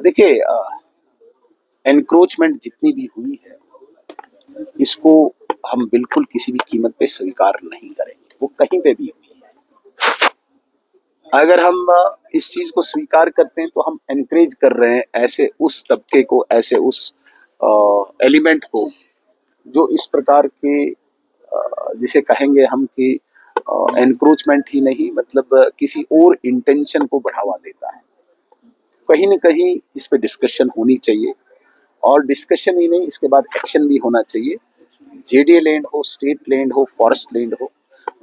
देखिए, एनक्रोचमेंट जितनी भी हुई है, इसको हम बिल्कुल किसी भी कीमत पे स्वीकार नहीं करेंगे, वो कहीं पे भी हुई है। अगर हम इस चीज को स्वीकार करते हैं तो हम एनकरेज कर रहे हैं ऐसे उस तबके को, ऐसे उस एलिमेंट को जो इस प्रकार के जिसे कहेंगे हम कि एनक्रोचमेंट ही नहीं, मतलब किसी और इंटेंशन को बढ़ावा देता है। कहीं न कहीं इस पे डिस्कशन होनी चाहिए, और डिस्कशन ही नहीं, इसके बाद एक्शन भी होना चाहिए। जेडीए लैंड हो, स्टेट लैंड हो, फॉरेस्ट लैंड हो,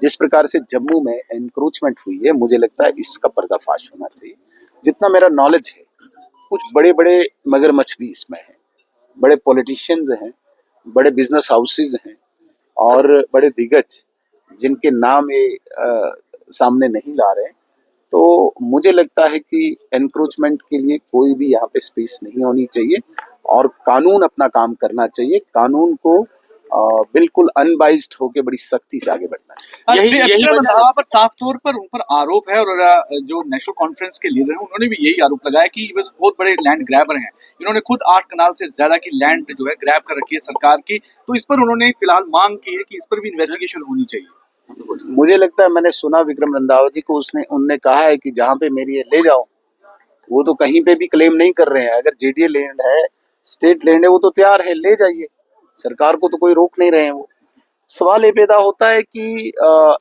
जिस प्रकार से जम्मू में एनक्रोचमेंट हुई है, मुझे लगता है इसका पर्दाफाश होना चाहिए। जितना मेरा नॉलेज है, कुछ बड़े-बड़े मगरमच्छ भी इसमें हैं, बड़े पॉलिटिशियंस हैं, बड़े बिजनेस हाउसेज हैं और बड़े दिग्गज जिनके नाम ये सामने नहीं ला रहे हैं। तो मुझे लगता है कि एनक्रोचमेंट के लिए कोई भी यहाँ पे स्पेस नहीं होनी चाहिए और कानून अपना काम करना चाहिए। कानून को बिल्कुल अनबाइज्ड होकर बड़ी सख्ती से आगे बढ़ना चाहिए। यही वजह पर साफ तौर पर उन पर आरोप है, और जो नेशनल कॉन्फ्रेंस के लीडर हैं उन्होंने भी यही आरोप लगाया कि वे बहुत बड़े लैंड ग्रैबर हैं। इन्होंने खुद 8 कनाल से ज्यादा की लैंड जो है ग्रैब कर रखी है सरकार की। तो इस पर उन्होंने फिलहाल मांग की है कि इस पर भी इन्वेस्टिगेशन होनी चाहिए। मुझे लगता है, मैंने सुना विक्रम रंधावा जी को, उनने कहा है कि जहां पे मेरी ले जाओ। वो तो कहीं पे भी क्लेम नहीं कर रहे हैं। अगर जेडीए लैंड है, स्टेट लैंड है, वो तो तैयार है, ले जाइए। सरकार को तो कोई रोक नहीं रहे हैं। वो सवाल ये पैदा होता है कि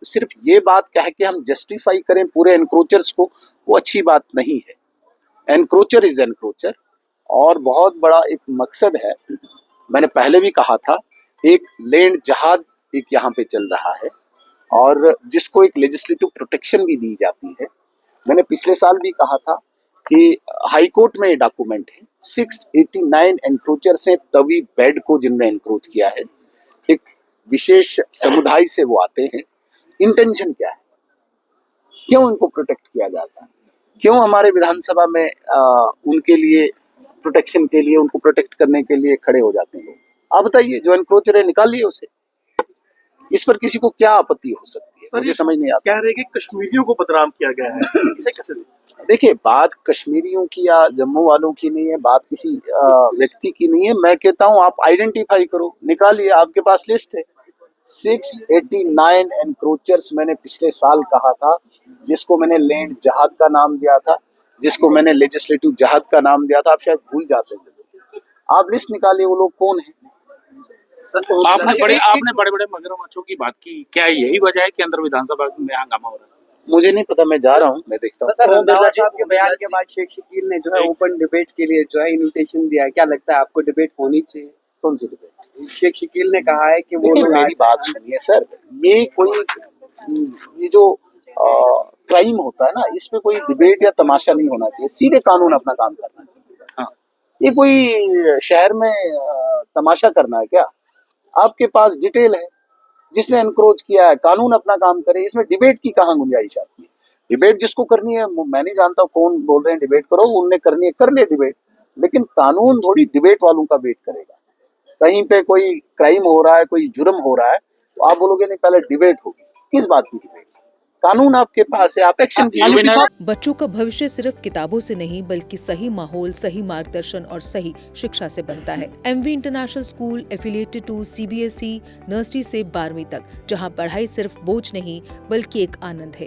सिर्फ ये बात कह के हम जस्टिफाई करें पूरे एनक्रोचर्स को, वो अच्छी बात नहीं है। एनक्रोचर इज एनक्रोचर, और बहुत बड़ा एक मकसद है। मैंने पहले भी कहा था, एक लैंड जहाद एक यहाँ पे चल रहा है, और जिसको एक लेजिस्लेटिव प्रोटेक्शन भी दी जाती है। मैंने पिछले साल भी कहा था कि हाई कोर्ट में ये डॉक्यूमेंट है, 689 एनक्रोचर्स हैं तवी बेड को जिनने एनक्रोच किया है। एक विशेष समुदाय से वो आते हैं। इंटेंशन क्या है, क्यों इनको प्रोटेक्ट किया जाता है, क्यों हमारे विधानसभा में उनके लिए प्रोटेक्शन के लिए, उनको प्रोटेक्ट करने के लिए खड़े हो जाते हैं। आप बताइए, जो एनक्रोचर है निकालिए उसे। इस पर किसी को क्या आपत्ति हो सकती है, मुझे समझ नहीं आता। कह रहे कि कश्मीरियों को बदनाम किया गया है, इसे कैसे देखिए, बात कश्मीरियों की या जम्मू वालों की नहीं है, बात किसी व्यक्ति की नहीं है। मैं कहता हूं आप आइडेंटिफाई करो, निकालिए, आपके पास लिस्ट है। 689 एनक्रोचर्स मैंने पिछले साल कहा था, जिसको मैंने लैंड जहाद का नाम दिया था, जिसको मैंने लेजिस्लेटिव जहाद का नाम दिया था। आप शायद भूल जाते थे। आप लिस्ट निकालिए, वो लोग कौन है। आपने बड़े बड़े मगरमच्छों की बात की, क्या यही वजह है कि अंदर विधानसभा में हंगामा हो रहा है? मुझे नहीं पता, मैं जा रहा हूँ, मैं देखता हूँ। सर, बिरला साहब के बयान के बाद शेख शकील ने जो है ओपन डिबेट के लिए जो है इन्विटेशन दिया है। क्या लगता है आपको, डिबेट होनी चाहिए? कौन सी डिबेट? शेख शकील ने कहा है कि वो मेरी बात सुनिए सर, ये जो क्राइम होता है ना, इसमें कोई डिबेट या तमाशा नहीं होना चाहिए। सीधे कानून अपना काम करना चाहिए। हाँ, ये कोई शहर में तमाशा करना है क्या? आपके पास डिटेल है, जिसने एनक्रोच किया है, कानून अपना काम करे। इसमें डिबेट की कहाँ गुंजाइश आती है? डिबेट जिसको करनी है, मैं नहीं जानता कौन बोल रहे हैं डिबेट करो, उनने करनी है कर ले डिबेट, लेकिन कानून थोड़ी डिबेट वालों का वेट करेगा। कहीं पे कोई क्राइम हो रहा है, कोई जुर्म हो रहा है, तो आप बोलोगे नहीं पहले डिबेट होगी। किस बात की डिबेट? कानून आपके पास है, आप एक्शन कीजिए। बच्चों का भविष्य सिर्फ किताबों से नहीं, बल्कि सही माहौल, सही मार्गदर्शन और सही शिक्षा से बनता है। MV international school affiliated to CBSE nursery से 12वीं तक, जहां पढ़ाई सिर्फ बोझ नहीं बल्कि एक आनंद है।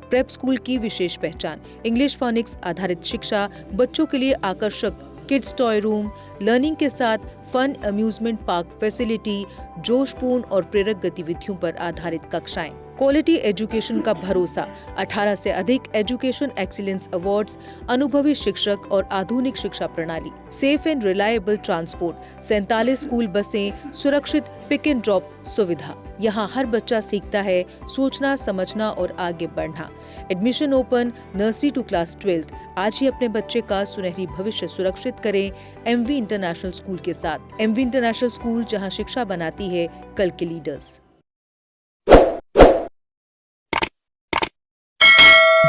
प्रेप स्कूल की विशेष पहचान इंग्लिश फोनिक्स आधारित शिक्षा, बच्चों के लिए आकर्षक किड्स टॉय रूम, लर्निंग के साथ फन अम्यूजमेंट पार्क फैसिलिटी, जोशपूर्ण और प्रेरक गतिविधियों पर आधारित कक्षाएं, क्वालिटी एजुकेशन का भरोसा, 18 से अधिक एजुकेशन एक्सीलेंस अवार्ड्स, अनुभवी शिक्षक और आधुनिक शिक्षा प्रणाली, safe and reliable transport, 47 school बसें, सुरक्षित पिक एंड ड्रॉप सुविधा। यहाँ हर बच्चा सीखता है सोचना, समझना और आगे बढ़ना। Admission open nursery to class 12। आज ही अपने बच्चे का सुनहरी भविष्य सुरक्षित करें एमवी इंटरनेशनल स्कूल के साथ। एमवी इंटरनेशनल स्कूल, जहाँ शिक्षा बनाती है कल के लीडर्स।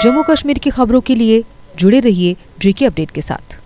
जम्मू कश्मीर की खबरों के लिए जुड़े रहिए जीके अपडेट के साथ।